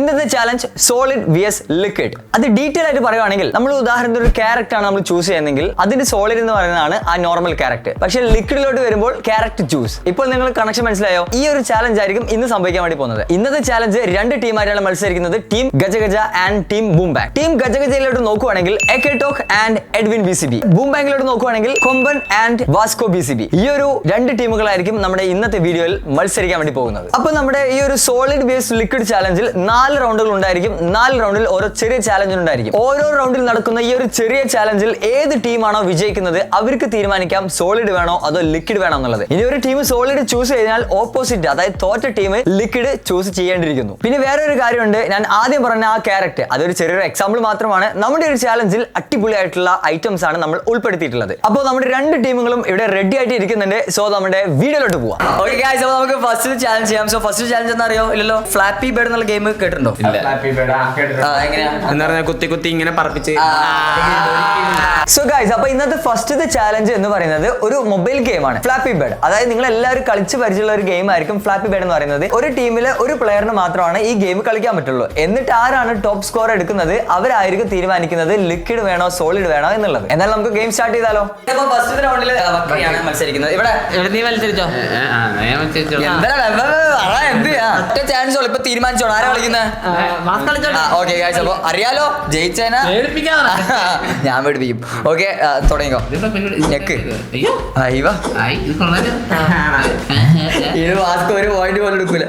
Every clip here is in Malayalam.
ഇന്നത്തെ ചാലഞ്ച് സോളിഡ് vs ലിക്വിഡ്. അത് ഡീറ്റെയിൽ ആയിട്ട് പറയുകയാണെങ്കിൽ നമ്മൾ ഉദാഹരണത്തിന് ഒരു ക്യാരക്ടർ ആണ് നമ്മൾ ചൂസ് ചെയ്യുന്നതെങ്കിൽ അതിന്റെ സോളിഡ് എന്ന് പറയുന്നതാണ് ആ നോർമൽ ക്യാരക്ടർ. പക്ഷേ ലിക്വിഡിലോട്ട് വരുമ്പോൾ ക്യാരക്ടർ ചൂസ്. ഇപ്പോൾ നിങ്ങൾ കണക്ഷൻ മനസ്സിലായോ? ഈ ഒരു ചാലഞ്ച് ആയിരിക്കും ഇന്ന് സംഭവിക്കാൻ വേണ്ടി പോകുന്നത്. ഇന്നത്തെ ചാലഞ്ച് രണ്ട് ടീമായിട്ടാണ് മത്സരിക്കുന്നത്, team Gajagaja and team boom bank. Team ഗജഗജയിലോട്ട് നോക്കുവാണെങ്കിൽ എകെടോക് ആൻഡ് എഡ്വിൻ BCB, ബൂം ബാങ്കിലോട്ട് നോക്കുവാണെങ്കിൽ കൊമ്പൻ ആൻഡ് വാസ്കോ BCB. ഈ ഒരു രണ്ട് ടീമുകളായിരിക്കും നമ്മുടെ ഇന്നത്തെ വീഡിയോയിൽ മത്സരിക്കാൻ വേണ്ടി പോകുന്നത്. അപ്പൊ നമ്മുടെ ഈ ഒരു സോളിഡ് vs ലിക്വിഡ് ചാലഞ്ചിൽ 4 റൗണ്ടുകൾ ഉണ്ടായിരിക്കും. 4 റൗണ്ടിൽ ഓരോ ചെറിയ ചാലഞ്ച് ഉണ്ടായിരിക്കും. ഓരോ റൗണ്ടിൽ നടക്കുന്ന ഈ ഒരു ചെറിയ ചാലഞ്ചിൽ ഏത് ടീമാണോ വിജയിക്കുന്നത് അവർക്ക് തീരുമാനിക്കാം സോളിഡ് വേണോ അതോ ലിക്വിഡ് വേണോ എന്നുള്ളത്. ഇനി ഒരു ടീം സോളിഡ് ചൂസ് ചെയ്താൽ ഓപ്പോസിറ്റ്, അതായത് തോറ്റ ടീം ലിക്വിഡ് ചൂസ് ചെയ്യേണ്ടിയിരിക്കുന്നു. പിന്നെ വേറെ ഒരു കാര്യമുണ്ട്, ഞാൻ ആദ്യം പറഞ്ഞ ആ ക്യാരക്ടർ അതൊരു ചെറിയൊരു എക്സാമ്പിൾ മാത്രമാണ്. നമ്മുടെ ഒരു ചാലഞ്ചിൽ അടിപൊളിയായിട്ടുള്ള ഐറ്റംസ് ആണ് നമ്മൾ ഉൾപ്പെടുത്തിയിട്ടുള്ളത്. അപ്പോൾ നമ്മുടെ രണ്ട് ടീമുകളും ഇവിടെ റെഡി ആയിട്ട് ഇരിക്കുന്നുണ്ട്. സോ നമ്മുടെ വീഡിയോയിലോട്ട് പോവാം. ഓക്കെ ഗൈസ്, അപ്പോൾ നമുക്ക് ഫസ്റ്റ് ചാലഞ്ച് ചെയ്യാം. സോ ഫസ്റ്റ് ചാലഞ്ച് എന്താ അറിയോ? ഇല്ലല്ലോ, ഫ്ലാപ്പി ബേർഡ് എന്നുള്ള ഗെയിം കേട്ടിട്ടുണ്ടോ? എങ്ങനെയാ കുത്തി കുത്തി ഇങ്ങനെ പറപ്പിച്ച്. സോ ഗൈസ്, അപ്പൊ ഇന്നത്തെ ഫസ്റ്റ് ചാലഞ്ച് എന്ന് പറയുന്നത് ഒരു മൊബൈൽ ഗെയിമാണ്, ഫ്ലാപ്പി ബേർഡ്. അതായത് നിങ്ങൾ എല്ലാവരും കളിച്ച് പരിചയമുള്ള ഒരു ഗെയിം ആയിരിക്കും ഫ്ലാപ്പി ബേർഡ് എന്ന് പറയുന്നത്. ഒരു ടീമിലെ ഒരു പ്ലെയറിന് മാത്രമാണ് ഈ ഗെയിം കളിക്കാൻ പറ്റുള്ളൂ. എന്നിട്ട് ആരാണ് ടോപ്പ് സ്കോർ എടുക്കുന്നത് അവരായിരിക്കും തീരുമാനിക്കുന്നത് ലിക്വിഡ് വേണോ സോളിഡ് വേണോ എന്നുള്ളത്. എന്നാൽ നമുക്ക് ഗെയിം സ്റ്റാർട്ട് ചെയ്താലോ? ഫസ്റ്റ് റൗണ്ടിൽ മത്സരിക്കുന്നത്. ഇവിടെ നീ മത്സരിച്ചോ? ഒറ്റ ചാൻസ് ഉള്ളു. ഇപ്പൊ തീരുമാനിച്ചോ ആരാ കളിക്കുന്നത്? ഓക്കെ ഗൈസ്, അപ്പൊ അറിയാലോ ജയിച്ചേനാ ഞാൻ പേടിപ്പിക്കും. ഓക്കെ, തുടങ്ങിക്കോ. ഞെക്ക്. ഇത് വാസ്കോ ഒരു പോയിന്റ് പോലും എടുക്കൂല.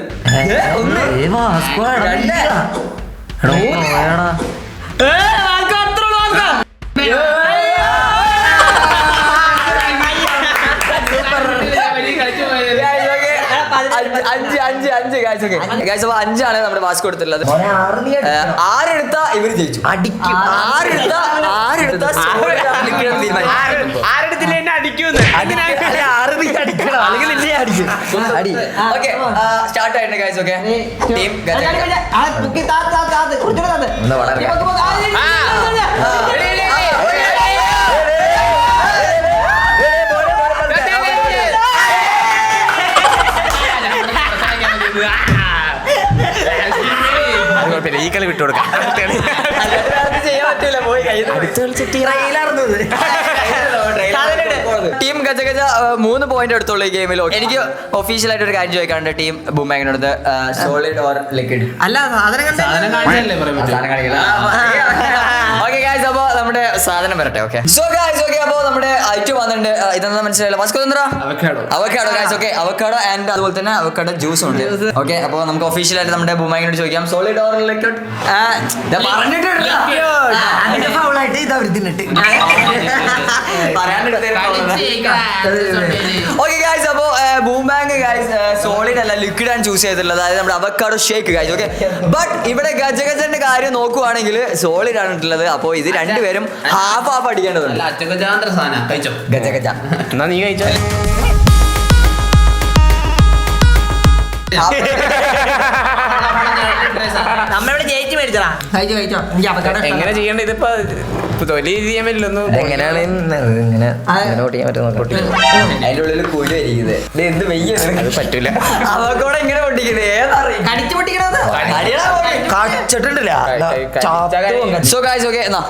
അഞ്ചാണ് നമ്മുടെ വാസ്കോ എടുത്തിട്ടുള്ളത്. ആരെടുത്താ ഇവര് ജയിച്ചു. സ്റ്റാർട്ട് ആയിട്ടുണ്ട് ഗൈസ്. ഓക്കെ, ടീം ഈ കളി വിട്ടുകൊടുക്കാം. ടീം ഗജഗജ 3 പോയിന്റ് എടുത്തോളൂ ഈ ഗെയിമിൽ. എനിക്ക് ഒഫീഷ്യൽ ആയിട്ട് ഒരു കാര്യം ചോദിക്കാറുണ്ട്, ടീം ബൂം ബാങ്കിനടുത്ത് സോളിഡ് ഓർ ലിക്വിഡ് അല്ല ഓക്കെ ഗൈസ്, അപ്പൊ നമ്മുടെ സാധനം വരട്ടെ. ഓക്കെ, സോ ഗൈസ്, ഓക്കെ, അപ്പൊ നമ്മുടെ ഐറ്റം വന്നിട്ടുണ്ട്. ഇതെന്താ മനസ്സിലായില്ല? Vasco avocado guys. Okay, avocado and അതുപോലെ തന്നെ അവക്കാഡോ ജ്യൂസ് ഉണ്ട്. ഓക്കെ, അപ്പൊ നമുക്ക് ഒഫീഷ്യൽ ആയിട്ട് നമ്മുടെ ബൂം ബാങ്കിനോട് ചോദിക്കാം solid or liquid. Okay guys, അപ്പൊ ബൂം ബാങ്ക് ഗൈസ് സോളിഡ് അല്ല ലിക്വിഡ് ആണ് ചൂസ് ചെയ്തിട്ടുള്ളത്, അതായത് നമ്മുടെ avocado shake guys. Okay, but ഇവിടെ ഗജഗജന്റെ കാര്യം നോക്കുവാണെങ്കിൽ സോളിഡ് ആണ് ഇട്ടുള്ളത്. അപ്പൊ ഇത് രണ്ടുപേരും ഹാഫ് അടിക്കേണ്ടതുണ്ട്. ഗജഗജ എന്നാ നീ കഴിച്ചോ. നമ്മളിവിടെ ജയിച്ചു മേടിച്ചടാ. എങ്ങനെ ചെയ്യണ്ട? ഇതിപ്പോ തൊലി ചെയ്യാൻ പറ്റില്ലൊന്നും. എങ്ങനെയാണ് ഇങ്ങനെ ഓട്ടിക്കാൻ പറ്റുന്നത്? അതിന്റെ ഉള്ളിൽ കുഴി വരിക്കുന്നത് എന്ത് വെയ്യ അത് പറ്റൂല. അവക്കോടെ ഇങ്ങനെ പൊട്ടിക്കുന്നത് കടിച്ചു പൊട്ടിക്കണത് കടിച്ചിട്ടുണ്ടല്ല. സോ ഗൈസ്, ഓക്കെ, എന്നാ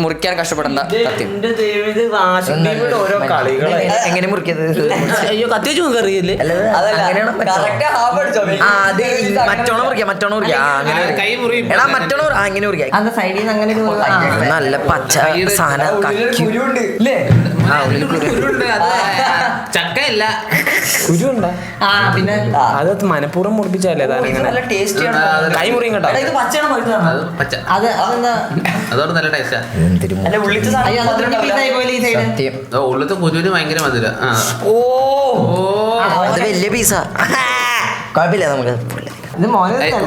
മുറിക്കാൻ കഷ്ടപ്പെടണ്ട. ഓരോ കളികൾ എങ്ങനെ മുറിക്കുന്നത്? അയ്യോ, കത്തിച്ചു അറിയില്ലേ? മറ്റോണം മുറിക്കാം സൈഡിൽ നിന്ന് അങ്ങനെ നല്ല പച്ച സാധനം ചക്കയല്ല കുരുണ്ടോ? പിന്നെ അത് മനഃപൂർവ്വം മുറിപ്പിച്ചല്ലേ കൈ മുറിയും കേട്ടോ. അതോട് നല്ല ടേസ്റ്റാ. ഉള്ളത്തെ കുരുവിന് ഭയങ്കര മധുര. വലിയ പീസാ, കുഴപ്പമില്ല. നമുക്ക്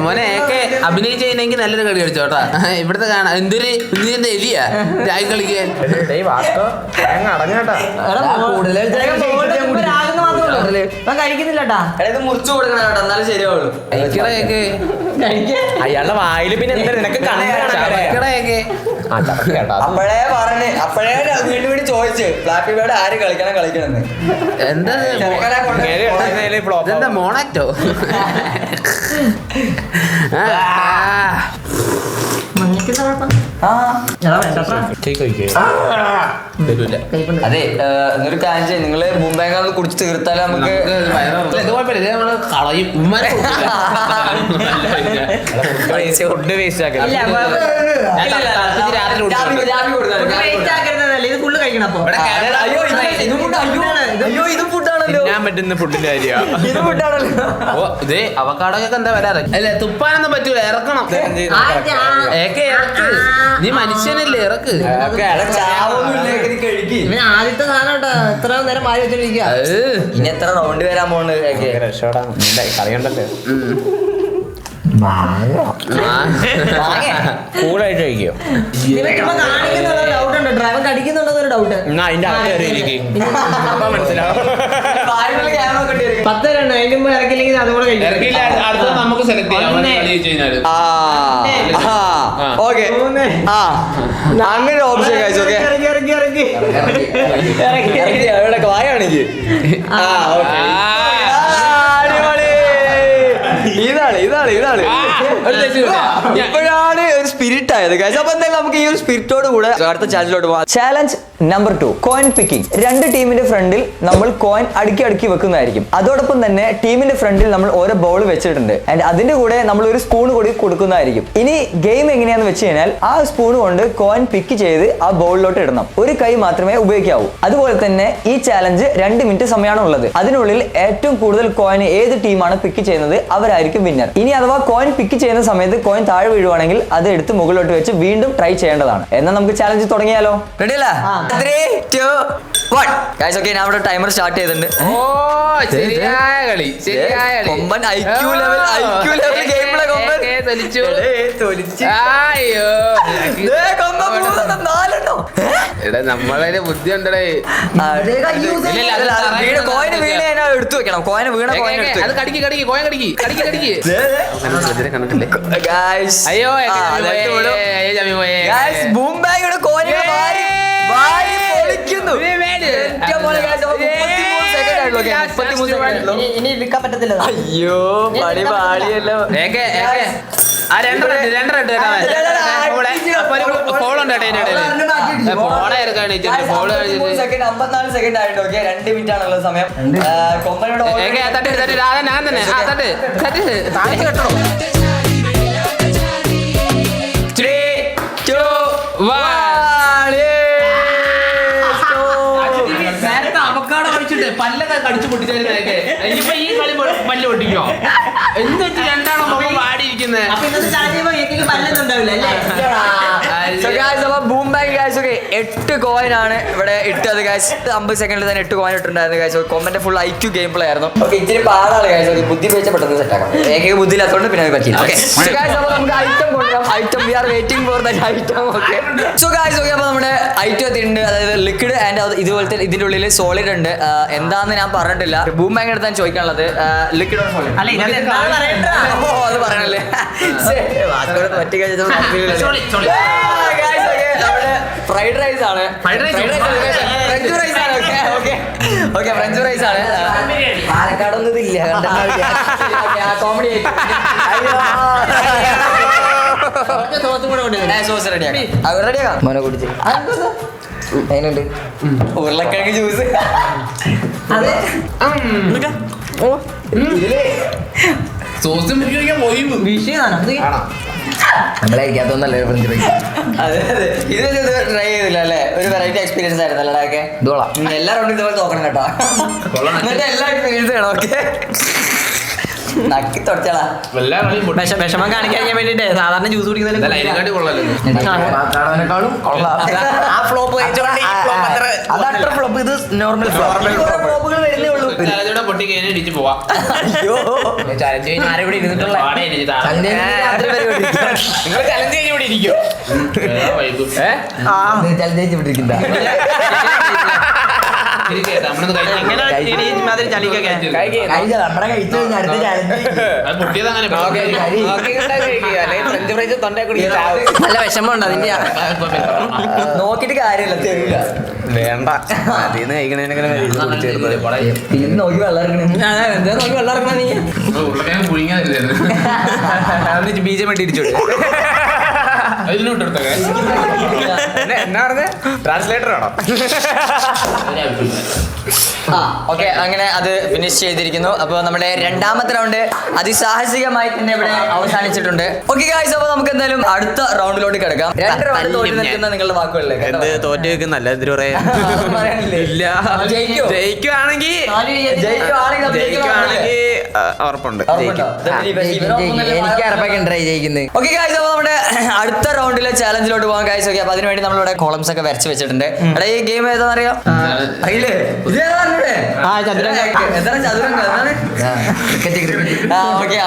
മോനെ ഒക്കെ അഭിനയിച്ച് കഴിഞ്ഞെങ്കിൽ നല്ലൊരു കളി കളിച്ചോ കേട്ടാ. ഇവിടുത്തെ കാണാം എന്തൊരു നീന്റെ എലിയാ രായി കളിക്കാൻ. കഴിക്കുന്നില്ലട്ടാ, മുറിച്ചു കൊടുക്കണം കേട്ടോ, എന്നാലും ശരിയാവുള്ളൂ. അയാളുടെ വായില് പിന്നെ എന്താ നിനക്ക് കണക്കൊക്കെ അപ്പോഴേ പറഞ്ഞ് വീണ്ടും വീണ്ടും ചോദിച്ചു ഫ്ലാപ്പി ബേർഡ് ആര് കളിക്കണമെന്ന്. എന്താ മോണാക്ടോ? അതെ എന്നൊരു കാര്യം ചെയ്യും, നിങ്ങള് മുംബൈ കുടിച്ച് തീർത്താലും നമുക്ക് കളയും ഫുഡ് വേസ്റ്റ് ഇത് ഫുള്ള് കഴിക്കണം. അപ്പൊ ഇത് ഫുഡാണല്ലോ, ഞാൻ പറ്റുന്ന ഫുഡിന്റെ കാര്യമാണ്. ഇത് ഫുഡാണല്ലോ. ഓ ഇതേ അവക്കാടൊക്കെ എന്താ വരാതെ അല്ലെ, തുപ്പാനൊന്നും പറ്റൂല, ഇറക്കണം. ഇറക്ക്, നീ മനുഷ്യനല്ലേ, ഇറക്ക്. ഇവന് ആദ്യത്തെ സാധനം കേട്ടോ, എത്ര നേരം മാറി വെച്ചോണ്ടിരിക്കുക. ഇനി എത്ര റൗണ്ട് വരാൻ പോകുന്നത്? കളിയുണ്ടല്ലോ. കൂളായിട്ട് കഴിക്കോ? ഡൗട്ട് ഉണ്ട്, ഡ്രൈവർ കടിക്കുന്നുണ്ടോ ഒരു ഡൗട്ട്. അതിന്റെ അപ്പൊ മനസ്സിലാവും. 10 റൺ അതിന് മുമ്പ് ഇറക്കില്ലെങ്കിൽ അതും കൂടെ കഴിക്കും. ഇറക്കിയില്ല, അടുത്തത് നമുക്ക് സെലക്ട് ചെയ്യാം. ഓക്കെ, അങ്ങനെ ഓപ്ഷൻ കഴിച്ചു. ഓക്കെ, അവിടെ വായാണെങ്കിൽ ഇതാണ് ഇപ്പോഴാണ് ഒരു സ്പിരിറ്റ് ആയത്. അപ്പൊ എന്തായാലും നമുക്ക് ഈ ഒരു സ്പിരിറ്റോട് കൂടെ അടുത്ത ചാലഞ്ചിലോട്ട് പോകാം. Challenge number 2, coin picking. 2 ടീമിന്റെ ഫ്രണ്ടിൽ നമ്മൾ കോയിൻ അടുക്കി വെക്കുന്നതായിരിക്കും. അതോടൊപ്പം തന്നെ ടീമിന്റെ ഫ്രണ്ടിൽ നമ്മൾ ഓരോ ബോൾ വെച്ചിട്ടുണ്ട്. ആൻഡ് അതിന്റെ കൂടെ നമ്മൾ ഒരു സ്പൂൺ കൂടി കൊടുക്കുന്നതായിരിക്കും. ഇനി ഗെയിം എങ്ങനെയാന്ന് വെച്ച് കഴിഞ്ഞാൽ ആ സ്പൂൺ കൊണ്ട് കോയിൻ പിക്ക് ചെയ്ത് ആ ബോളിലോട്ട് ഇടണം. ഒരു കൈ മാത്രമേ ഉപയോഗിക്കാവൂ. അതുപോലെ തന്നെ ഈ ചാലഞ്ച് 2 മിനിറ്റ് സമയമാണ് ഉള്ളത്. അതിനുള്ളിൽ ഏറ്റവും കൂടുതൽ കോയിൻ ഏത് ടീമാണ് പിക്ക് ചെയ്യുന്നത് അവരായിരിക്കും വിന്നർ. ഇനി അഥവാ കോയിൻ പിക്ക് ചെയ്യുന്ന സമയത്ത് കോയിൻ താഴെ വീഴുവാണെങ്കിൽ അത് എടുത്ത് മുകളിലോട്ട് വെച്ച് വീണ്ടും ട്രൈ ചെയ്യേണ്ടതാണ്. എന്നാൽ നമുക്ക് ചാലഞ്ച് തുടങ്ങിയാലോ? റെഡി അല്ലേ? 3, 2, 1. ഗയ്സ്, ഓക്കേ, ഞാൻ ഇവിടെ ടൈമർ സ്റ്റാർട്ട് ചെയ്തിട്ടുണ്ട്. ഓ ശരിയായ കളി, ശരിയായ കളി. കൊമ്പൻ IQ ലെവൽ ഗെയിമിലെ കൊമ്പൻ തൊലിച്ചു. അയ്യോ, കൊമ്പൻ 4 എടാ നമ്മളതിന് ബുദ്ധി ഉണ്ടേ. കോയിന് വീണ എടുത്തു വെക്കണം. കോയിന് വീണ കോയിൻ എടുത്തു. അത് കടിക്ക് കോയിൻ കടിക്ക്. കണ്ടിട്ടില്ലേ ഗയ്സ്? അയ്യോ ജമി പോയേ. ഗയ്സ്, ബൂം ബാഗിയുടെ കോയിൻ വാരി പൊളിക്കുന്നു. ഇനി വിൽക്കാൻ പറ്റത്തില്ല. അയ്യോ, പണി പാടിയല്ലോ. ഫോളോ 54 സെക്കൻഡ് ആയിട്ട്. ഓക്കെ, 2 മിനിറ്റ് ആണുള്ള സമയം. കൊമ്പനോട് ഞാൻ തന്നെ കേട്ടോ. 3, 2, 1. നേരത്തെ അവക്കാടോ കഴിച്ചിട്ട് പല്ലൊക്കെ കടിച്ചു പൊട്ടിച്ചായിരുന്നേ. ഇനിയിപ്പോ ഈ കളി പല്ല് പൊട്ടിക്കോ? എന്നിട്ട് രണ്ടാണോ മുഖം പാടിയിരിക്കുന്നത്? Boom bag guys, okay, 8 coin ആണ് ഇവിടെ ഇട്ടത് ഗൈസ്. 50 സെക്കൻഡിൽ തന്നെ 8 കോയിൻ ഇട്ടുണ്ടായിരുന്നു ഗൈസ്. കൊമ്പന്റെ ഫുൾ IQ ഗെയിം പ്ലേ ആയിരുന്നു. ഓക്കെ, ഇച്ചിരി പാടാണ് ഗൈസ്. ഓക്കെ, ബുദ്ധി വെച്ച് പെട്ടെന്ന് സെറ്റ് ആക്കാം. ഏക ബുദ്ധി ഇല്ലാത്തതുകൊണ്ട് പിന്നെ അത് പറ്റില്ല. ഓക്കെ നമുക്ക് ഐറ്റം കൊണ്ടുവരാം. Item we are waiting for that item. Okay, so guys, okay, അപ്പോൾ നമ്മുടെ ഐറ്റം എത്തിയിട്ടുണ്ട്. അതായത് ലിക്വിഡ് ആൻഡ് ഇതുപോലത്തെ ഇതിന്റെ ഉള്ളിൽ സോളിഡ് ഉണ്ട്. എന്താന്ന് ഞാൻ പറഞ്ഞിട്ടില്ല. ബൂം ബാഗ് എടുത്താൻ ചോദിക്കാനുള്ളത് ലിക്വിഡ് ഓർ സോളിഡ്? അത് പറയണല്ലേ. പറ്റി കഴിഞ്ഞാൽ ഫ്രൈഡ് റൈസ് ആണ്. ഫ്രഞ്ച് റൈസ് ആണ്. ഓക്കെ, ഫ്രഞ്ച് റൈസ് ആണ്. പാലക്കാടൊന്നും ഇതില്ല. കോമഡി സോസ് റെഡിയാക്കാം. റെഡിയാക്കാം മോനെ കുടിച്ച്. അതിനുണ്ട് ഉരുളക്കിഴങ്ങ് ജ്യൂസ്. സോസും നമ്മളെ കഴിക്കാത്തൊന്നല്ലേ ഫ്രഞ്ച് ഫ്രൈസ്. അതെ, ഇത് ട്രൈ ചെയ്തില്ല അല്ലേ? ഒരു വെറൈറ്റി എക്സ്പീരിയൻസ് ആയിരുന്നു അല്ലടൊക്കെ. എല്ലാ റൗണ്ടും ഇതുപോലെ നോക്കണം കേട്ടോ. എന്നിട്ട് എല്ലാ എക്സ്പീരിയൻസ് വേണം. ഓക്കെ, നക്കി തൊടച്ചാളാ. വിഷമം കാണിക്കാൻ വേണ്ടിട്ട് സാധാരണ ജ്യൂസ് കുടിക്കുന്നതിനെക്കാളും ഫ്ലോപ്പ് അതത്ര ഫ്ലോപ്പ്. ഇത് നോർമൽ ഫ്ലോപ്പുകൾ വരുന്നേ ഉള്ളൂ. പൊട്ടി കഴിഞ്ഞാൽ ഇടിച്ചു പോവാം. അയ്യോ, ചലഞ്ച് കഴിഞ്ഞ് ആരെ ഇവിടെ ഇരുന്നിട്ടുള്ള നിങ്ങൾ ചലഞ്ച് കഴിഞ്ഞ് ഇവിടെ ഇരിക്കോ? ചലഞ്ച് പിടിക്കണ്ട. നല്ല വിഷമമുണ്ട് അതിന്റെ. നോക്കിട്ട് കാര്യമില്ല, തരില്ല. വേണ്ട, അതിന്ന് കഴിക്കണേനെങ്ങനെ നോക്കി വെള്ളം എന്താ നോക്കി വെള്ളം ഇറങ്ങണ നീ പുഴുങ്ങാതില്ലായിരുന്നു. ബീജം വേണ്ടി ഇരിച്ചോട്ടെ. എന്നാ പറഞ്ഞ ട്രാൻസ്ലേറ്റർ ആണോ? ഓക്കെ, അങ്ങനെ അത് ഫിനിഷ് ചെയ്തിരിക്കുന്നു. അപ്പോൾ നമ്മുടെ രണ്ടാമത്തെ റൗണ്ട് അതിസാഹസികമായി തന്നെ ഇവിടെ അവസാനിച്ചിട്ടുണ്ട്. ഓക്കെ ഗായ്സ്, അപ്പോൾ നമുക്ക് എന്തായാലും അടുത്ത റൗണ്ടിലോട്ട് കിടക്കാം. രണ്ട് റൗണ്ട് തോറ്റു നിൽക്കുന്ന നിങ്ങളുടെ വാക്കുകളിലേക്ക് എന്ത് തോറ്റു വെക്കുന്നല്ല എന്തിനു പറയാ? ഇല്ല, ജയിക്കുവാണെങ്കിൽ ഉറപ്പുണ്ട്. എനിക്ക് അറപ്പൊക്കെ ട്രൈ ചെയ്യുന്നത്. ഓക്കെ ഗായ്സ്, അപ്പോൾ നമ്മുടെ അടുത്ത റൗണ്ടിലെ ചാലഞ്ചിലോട്ട് പോകാം ഗായ്സ്. ഓക്കെ, അപ്പോൾ അതിനുവേണ്ടി നമ്മളിവിടെ കോളംസ് ഒക്കെ വരച്ച് വെച്ചിട്ടുണ്ട്. എടാ, ഈ ഗെയിം ഏതാണെന്ന് അറിയാം? അറിയില്ലേ?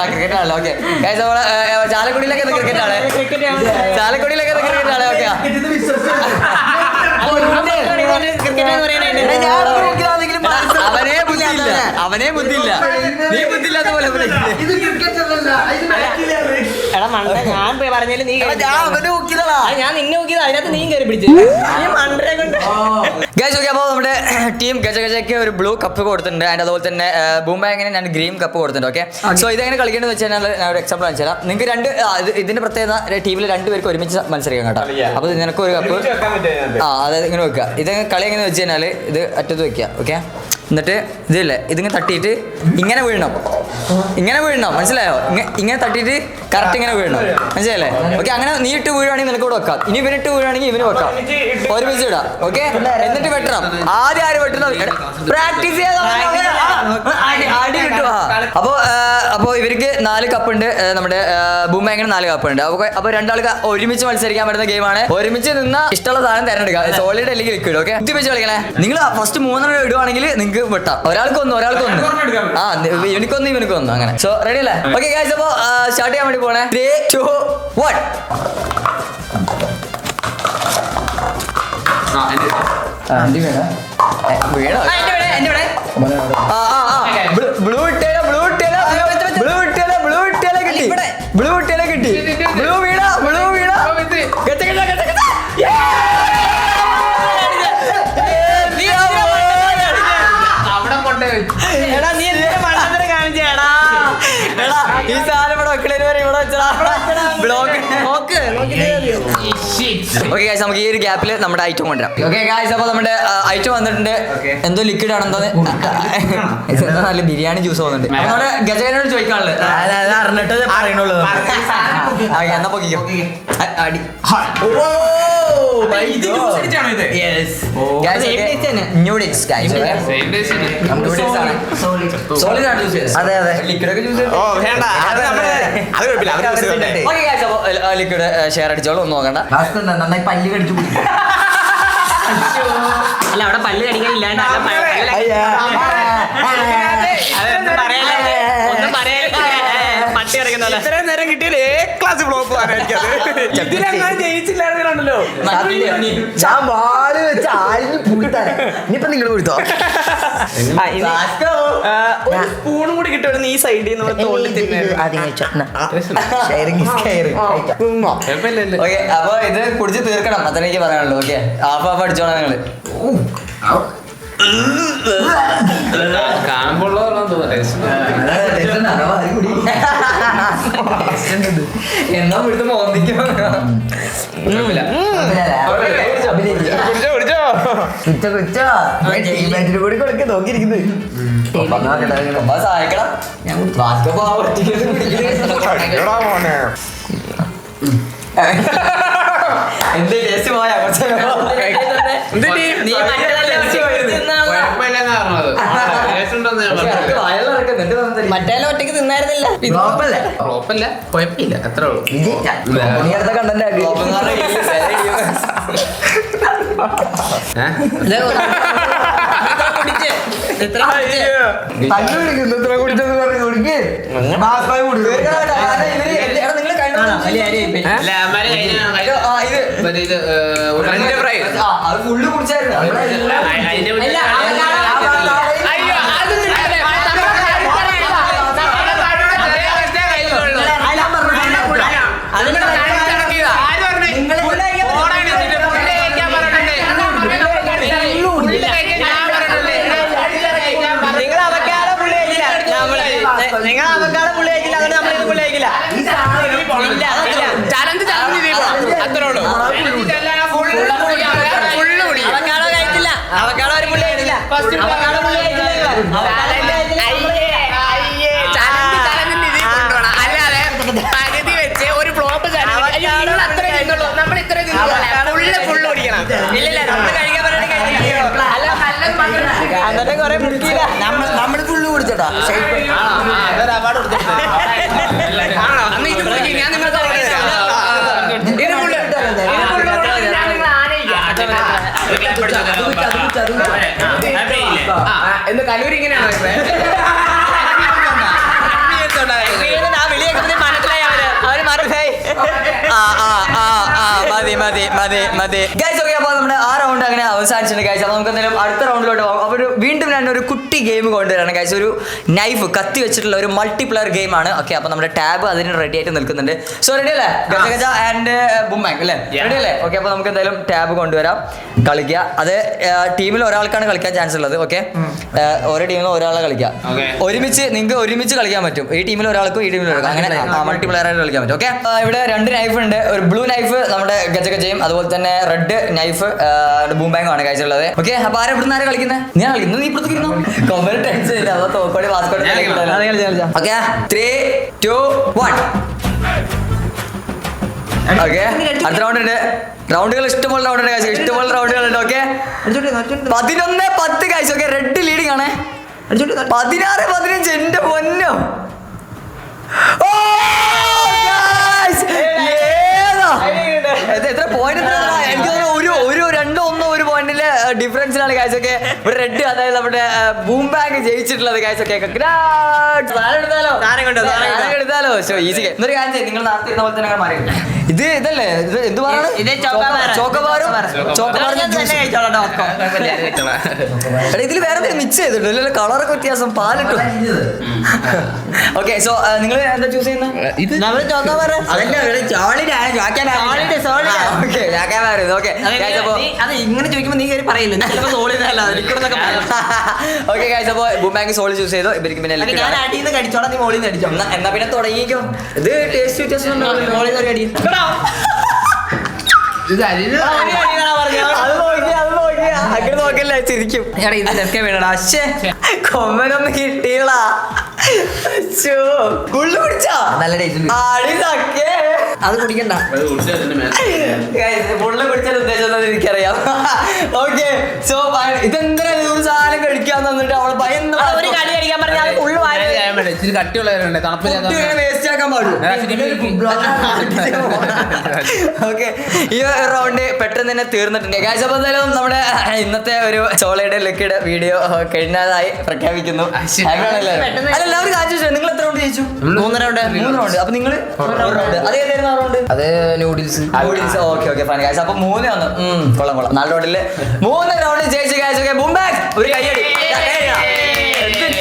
ക്രിക്കറ്റ് ആണല്ലോ. ഓക്കെ ഗായ്സ്, നമ്മള് ചാലക്കുടിയിലൊക്കെ ക്രിക്കറ്റ് ആണ്. ചാലക്കുടിയിലൊക്കെ ക്രിക്കറ്റ് ആണ്. ഓക്കെ, അവനെ ബുദ്ധിയില്ല, നീ ബുദ്ധിയില്ലാത്ത പോലെ. എടാ മണ്ട, ഞാൻ പറഞ്ഞാലും നീ ഞാൻ നിന്നെ നോക്കിയത് അതിനകത്ത് നീ കയറി പിടിച്ചു. ഗൈസ്, ഓക്കെ, അപ്പോൾ നമ്മുടെ ടീം ഗജഗജയ്ക്ക് ഒരു ബ്ലൂ കപ്പ് കൊടുത്തിട്ടുണ്ട്. ആൻഡ് അതുപോലെ തന്നെ ബൂംബാങ്ങിന് ഞാൻ ഗ്രീൻ കപ്പ് കൊടുത്തിട്ടുണ്ട്. ഓക്കെ, സോ ഇതെങ്ങനെ കളിക്കേണ്ടത് വെച്ച് കഴിഞ്ഞാൽ ഞാൻ ഒരു എക്സാമ്പിൾ കാണിച്ചു തരാം. നിങ്ങൾക്ക് ഇതിന്റെ പ്രത്യേകത ടീമിൽ രണ്ടുപേർക്ക് ഒരുമിച്ച് മത്സരിക്കാം കേട്ടോ. അപ്പോൾ നിനക്ക് ഒരു കപ്പ് അതായത് ഇങ്ങനെ വെക്കുക. ഇത് കളി എങ്ങനെ വെച്ച് കഴിഞ്ഞാൽ ഇത് അറ്റത്ത് വെക്കുക. ഓക്കെ, എന്നിട്ട് ഇതില്ലേ ഇതിങ്ങനെ തട്ടിയിട്ട് ഇങ്ങനെ വീഴണം, മനസ്സിലായോ? ഇങ്ങനെ തട്ടിയിട്ട് കറക്റ്റ് ഇങ്ങനെ വീഴണം, മനസ്സിലായല്ലേ? ഓക്കെ, അങ്ങനെ നീ ഇട്ട് വീഴുവാണെങ്കിൽ നിനക്ക് ഇവിടെ വെക്കാം. ഇനി ഇവനിട്ട് വീഴുവാണെങ്കിൽ ഇവന് വെക്കാം. ഒരുമിച്ച് ഇടാം. ഓക്കെ, എന്നിട്ട് വെട്ടണം. ആദ്യം ആര് വെട്ടണം പ്രാക്ടീസ് ചെയ്യാൻ അടി കിട്ടുക. അപ്പോൾ ഇവർക്ക് 4 കപ്പുണ്ട്. നമ്മുടെ ബൂമാങ്ങിന് 4 കപ്പുണ്ട്. അപ്പോൾ രണ്ടാൾക്ക് ഒരുമിച്ച് മത്സരിക്കാൻ പറ്റുന്ന ഗെയിമാണ്. ഒരുമിച്ച് നിന്ന ഇഷ്ടമുള്ള സാധനം തിരഞ്ഞെടുക്കുക. സോളിഡ് അല്ലെങ്കിൽ ലിക്വിഡ്. ഓക്കെ, ഇത് വെച്ച് കളിക്കണേ. നിങ്ങൾ ഫസ്റ്റ് 3 ഇടുവാണെങ്കിൽ നിങ്ങൾക്ക് വെട്ടാം. ഒരാൾക്കൊന്ന് ആ ഇവനിക്കൊന്ന് അങ്ങനെ. സോ റെഡി അല്ലേ? ഓക്കെ ഗൈസ്, അപ്പോൾ സ്റ്റാർട്ട് ചെയ്യാൻ വേണ്ടി പോണേ. 3, 2, 1. ബ്ലൂ ഇട്ടേല കിട്ടി. ബ്ലൂ വീണ എടാ നീ മണ്ടത്തരം കാണിച്ചേടാ. ഈ സാധനം ഇവിടെ വെക്കണേന് വരെ ഇവിടെ വെച്ചടാ. ഓക്കെ ഗൈസ്, നമുക്ക് ഈ ഒരു ഗ്യാപ്പിൽ നമ്മുടെ ഐറ്റം കൊണ്ടുവരാം. ഓക്കെ ഗൈസ്, അപ്പോൾ നമ്മുടെ ഐറ്റം വന്നിട്ടുണ്ട്. എന്തോ ലിക്വിഡ് ആണെന്തോ നല്ല ബിരിയാണി ജ്യൂസ് പോകുന്നുണ്ട്. നമ്മുടെ ഗജകനോട് ചോദിക്കാനുള്ളത് അറിഞ്ഞിട്ട് പറയണുള്ളൂ. എന്നാ പൊക്കിക്കോ. അടി ന്യൂഡിക്സ് ഗൈസ്. സോളിഡ് ആണ് ജ്യൂസ്. അതെ ലിക്വിഡൊക്കെ ജ്യൂസ്. ലിക്വിഡ് ഷെയർ അടിച്ചോളൂ, ഒന്നും നോക്കണ്ട. നന്നായി പല്ല് കടിച്ചു. അല്ല, അവിടെ പല്ല് കടിക്കാൻ ഇല്ലാണ്ട് ഒന്നും പറയാനില്ല. പട്ടി കിടക്കുന്നല്ലോ. ഇത്രയും നേരം കിട്ടിയാലേ ക്ലാസ് ബ്ലോക്ക് ജയിച്ചില്ലായിരുന്നല്ലോ. ഞാൻ വാള് വെച്ച് ആരിഞ്ഞ് പൂത്താൻ. ഇനിയിപ്പൊ നിങ്ങൾ കൊടുത്തോ? സ്പൂണും കൂടി കിട്ടുമായിരുന്നു ഈ സൈഡിൽ നിന്ന് തോണ്ടി ഓക്കെ, അപ്പൊ ഇത് കുടിച്ച് തീർക്കണം. അത്ര എനിക്ക് പറയാനുള്ളൂ. ഓക്കെ, ഹാഫ് അടിച്ചോളാം നിങ്ങള്. കാണുമ്പോൾ എന്നാ ഇവിടുത്തെ മോന്തിക്ക് കൂടി കൊടുക്ക നോക്കിയിരിക്കുന്നത്. സഹായിക്കണം. എന്ത് ടേസ്റ്റ് പോയാ മറ്റേ ഒറ്റയ്ക്ക് തിന്നായിരുന്നില്ല. കുഴപ്പമില്ല, കുഴപ്പമില്ല, അത്രേ ഉള്ളൂ. കണ്ടന്റ് ഫുള്ള് കുടിച്ചായിരുന്നു. നിങ്ങൾ അവക്കാളെ പുള്ളി കഴിക്കില്ല, അതുകൊണ്ട് നമ്മളിത് പുള്ളി കഴിക്കില്ല. നമ്മള് ഫുള്ള് കുടിച്ചോട്ടാ എന്ന് കലൂരി ഇങ്ങനെയാണോ നമ്മുടെ ആ റൗണ്ട് അങ്ങനെ അവസാനിച്ചിട്ടുണ്ട് ഗൈസ്. അപ്പൊ നമുക്ക് എന്തായാലും അടുത്ത റൗണ്ടിലോട്ട് പോകാം. അപ്പൊ വീണ്ടും ഞാൻ ഒരു കുട്ടി ഗെയിം കൊണ്ടുവരാണ് ഗൈസ്. ഒരു നൈഫ് കത്തി വെച്ചിട്ടുള്ള ഒരു മൾട്ടിപ്ലെയർ ഗെയിം ആണ്. ഓക്കെ, അപ്പൊ നമ്മുടെ ടാബ് അതിന് റെഡി ആയിട്ട് നിൽക്കുന്നുണ്ട്. സോ റെഡി അല്ലേ? ഗജ ഗജ ആൻഡ് ബുംബാങ് അല്ലേ? റെഡി അല്ലേ? ഓക്കെ, അപ്പൊ നമുക്ക് എന്തായാലും ടാബ് കൊണ്ടുവരാം, കളിക്കുക. അത് ടീമിൽ ഒരാൾക്കാണ് കളിക്കാൻ ചാൻസ് ഉള്ളത്. ഓക്കെ, ഓരോ ടീമിലും ഒരാളെ കളിക്കാം. ഒരുമിച്ച് നിങ്ങൾക്ക് ഒരുമിച്ച് കളിക്കാൻ പറ്റും. ഈ ടീമിൽ ഒരാൾക്കും ഈ ടീമിൽ ഒരാൾക്കും അങ്ങനെ മൾട്ടിപ്ലെയർ ആയിട്ട് കളിക്കാൻ പറ്റും. ഓക്കെ, ഇവിടെ 2 നൈഫ് ഉണ്ട്. ഒരു ബ്ലൂ നൈഫ് നമ്മുടെ ഗജഗജയും അതുപോലെ തന്നെ റെഡ് നൈഫ് ബൂംബാങ് ആണ് കഴിച്ചുള്ളത്. ഓക്കെ, അപ്പൊ ആരെ ഇവിടുന്ന് ആരെ കളിക്കുന്നത്? ഞാൻ കളിക്കുന്നു, നീ ഇപ്പുറത്ത് ഇരുന്നോ. കൊമ്പന് ടെൻഷൻ ഇല്ല, അതോ തോക്കോടി വാസ്കോടി. ഓക്കെ, 3, 2, 1. ഓക്കെ, അടുത്ത റൗണ്ട് ഉണ്ട്. റൗണ്ടുകൾ ഇഷ്ടംപോലെ റൗണ്ട് ഉണ്ട് കഴിച്ചു, ഇഷ്ടംപോലെ റൗണ്ടുകൾ ഉണ്ട്. ഓക്കെ, 11-10 കഴിച്ചു. ഓക്കെ, റെഡ് ലീഡിങ് ആണ്. 16-15. എന്റെ പൊന്നോ. എത്ര പോയിന്റ്? എനിക്ക് ഒരു 2-1 പോയിന്റില് ഡിഫറൻസിലാണ് ഗൈസ്. ഒക്കെ ഒരു റെഡ്, അതായത് നമ്മുടെ ബൂംബാങ് ജയിച്ചിട്ടുള്ളത് ഗൈസ്. ഒക്കെ എടുത്താലോ ഈസി. എന്നൊരു കാര്യം ചെയ്യും, നിങ്ങൾ നേരത്തെ ഇരുന്ന പോലെ തന്നെ മാറി. ഇത് ഇതല്ലേ, ഇത് എന്ത് പറയാണ്? ഇതിൽ വേറെ മിക്സ് ചെയ്തിട്ടുണ്ട്, കളറൊക്കെ വ്യത്യാസം, പാലിട്ടു. ഓക്കെ, സോ നിങ്ങൾ എന്താ ചൂസ് ചെയ്യുന്നത്? ഇങ്ങനെ ചോദിക്കുമ്പോ നീ കയറി പറയില്ല. ഓക്കെ ഗൈസ്, അപ്പൊ ബൂംബാങ് സോളി ചൂസ് ചെയ്തു. ഇവർക്ക് പിന്നെ ഞാൻ അടിയിൽ കടിച്ചോളാം, നീ മോളിൽ നിന്ന് അടിച്ചോ. എന്നാ പിന്നെ തുടങ്ങിക്കോ. ഇത് ടേസ്റ്റ് വ്യത്യാസം മോളിൽ നിന്ന് അടി. അങ്ങനെ നോക്കല്ലേ, ചിരിക്കും. ഇതൊക്കെ വേണടാ. അശ്ശേ, കൊമ്മനൊന്നും കിട്ടിയടാ. കുള്ളു കുടിച്ചാ നല്ല ടേസ്റ്റ്. അത് കുടിക്കണ്ട. പുള്ളി കുടിച്ചാൽ ഉദ്ദേശം എനിക്കറിയാം. ഓക്കെ, സോ ഇതെന്താ ഒരു സാധനം കഴിക്കാൻ തന്നിട്ട് അവള് ഭയന്ന് ഒരു കളി അടിക്കാൻ പറഞ്ഞാൽ ഫുള്ള് ഇച്ചിരി കട്ടിയുള്ളവരുണ്ട്, വേസ്റ്റ് ആക്കാൻ പാടും. ഓക്കെ, ഈ റൗണ്ട് പെട്ടെന്ന് തന്നെ തീർന്നിട്ടുണ്ട് ഗൈസ്. അപ്പൊ എന്തായാലും നമ്മുടെ ഇന്നത്തെ ഒരു സോളയുടെ ലിക്വിഡ് വീഡിയോ കഴിഞ്ഞതായി പ്രഖ്യാപിക്കുന്നു. എല്ലാവരും കാണിച്ചു. നിങ്ങൾ എത്ര റൗണ്ട് ജയിച്ചു? 3 റൗണ്ട്. അപ്പൊ നിങ്ങൾ റൗണ്ട് അത് ഏതായിരുന്നു? റൗണ്ട് അത് നൂഡിൽസ്. Okay fine guys. അപ്പൊ 3-1. കൊള്ളാം. 4 റൗണ്ടില് 3 റൗണ്ട് ജയിച്ചു ഗൈസ്. ഓക്കെ, ബൂംബാങ് ഒരു കൈയടി.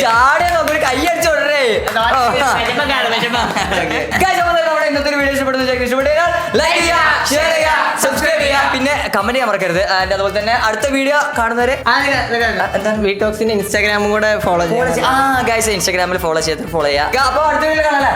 ചാടിയ നോക്ക്, ഒരു കൈയടിച്ചു ഉടനെ. ഇന്നത്തെ വീഡിയോ ഇഷ്ടപ്പെടുന്ന ലൈക്ക് ചെയ്യുക, ഷെയർ ചെയ്യുക, സബ്സ്ക്രൈബ് ചെയ്യുക, പിന്നെ കമന്റ് ചെയ്യാൻ മറക്കരുത്. ആൻഡ് അതുപോലെ തന്നെ അടുത്ത വീഡിയോ കാണുന്നവരെ വീട്ടോക്സിന്റെ ഇൻസ്റ്റാഗ്രാമും കൂടെ ഫോളോ ചെയ്യാം. ഗൈസ്, ഇൻസ്റ്റാഗ്രാമിൽ ഫോളോ ചെയ്യാം. അപ്പൊ അടുത്ത വീഡിയോ കാണാം.